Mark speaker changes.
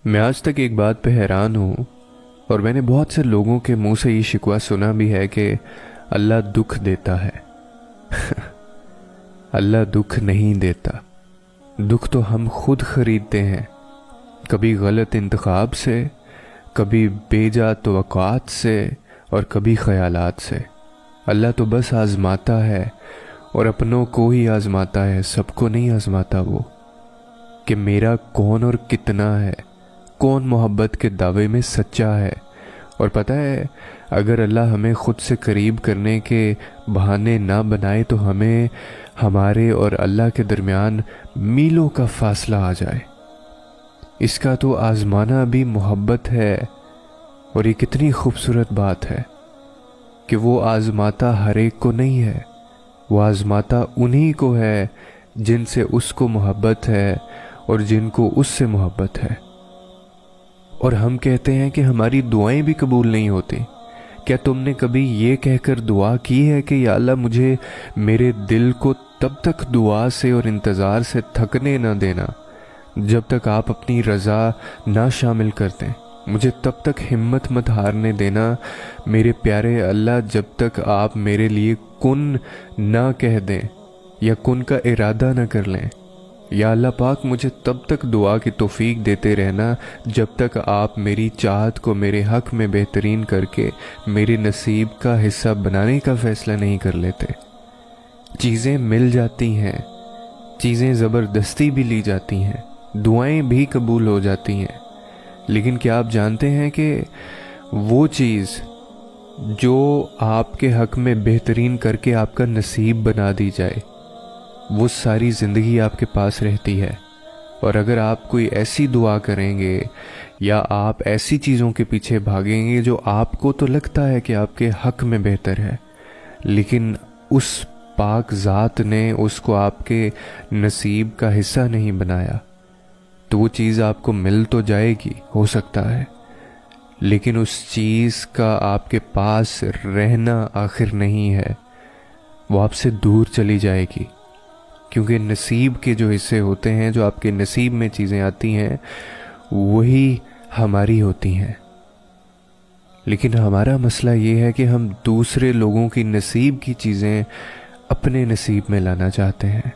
Speaker 1: मैं आज तक एक बात पे हैरान हूँ, और मैंने बहुत से लोगों के मुंह से ये शिकवा सुना भी है कि अल्लाह दुख देता है। अल्लाह दुख नहीं देता। दुख तो हम खुद खरीदते हैं, कभी गलत इंतखाब से, कभी बेजा तवक्कुआत से, और कभी ख्यालात से। अल्लाह तो बस आजमाता है, और अपनों को ही आजमाता है, सबको नहीं आजमाता वो। कि मेरा कौन और कितना है, कौन मोहब्बत के दावे में सच्चा है। और पता है, अगर अल्लाह हमें खुद से करीब करने के बहाने ना बनाए तो हमें हमारे और अल्लाह के दरमियान मीलों का फासला आ जाए। इसका तो आजमाना भी मोहब्बत है। और ये कितनी खूबसूरत बात है कि वो आजमाता हर एक को नहीं है, वो आजमाता उन्हीं को है जिनसे उसको मोहब्बत है और जिनको उससे मोहब्बत है। और हम कहते हैं कि हमारी दुआएं भी कबूल नहीं होती। क्या तुमने कभी ये कहकर दुआ की है कि या अल्लाह मुझे मेरे दिल को तब तक दुआ से और इंतज़ार से थकने ना देना जब तक आप अपनी रज़ा ना शामिल कर दें। मुझे तब तक हिम्मत मत हारने देना मेरे प्यारे अल्लाह जब तक आप मेरे लिए कुन ना कह दें या कुन का इरादा ना कर लें। या अल्लाह पाक मुझे तब तक दुआ की तौफीक देते रहना जब तक आप मेरी चाहत को मेरे हक में बेहतरीन करके मेरे नसीब का हिस्सा बनाने का फ़ैसला नहीं कर लेते। चीज़ें मिल जाती हैं, चीज़ें ज़बरदस्ती भी ली जाती हैं, दुआएं भी कबूल हो जाती हैं। लेकिन क्या आप जानते हैं कि वो चीज़ जो आपके हक में बेहतरीन करके आपका नसीब बना दी जाए, वो सारी ज़िंदगी आपके पास रहती है। और अगर आप कोई ऐसी दुआ करेंगे या आप ऐसी चीज़ों के पीछे भागेंगे जो आपको तो लगता है कि आपके हक में बेहतर है, लेकिन उस पाक ज़ात ने उसको आपके नसीब का हिस्सा नहीं बनाया, तो वो चीज़ आपको मिल तो जाएगी, हो सकता है, लेकिन उस चीज़ का आपके पास रहना आखिर नहीं है, वो आपसे दूर चली जाएगी। क्योंकि नसीब के जो हिस्से होते हैं, जो आपके नसीब में चीज़ें आती हैं, वही हमारी होती हैं। लेकिन हमारा मसला ये है कि हम दूसरे लोगों की नसीब की चीज़ें अपने नसीब में लाना चाहते हैं।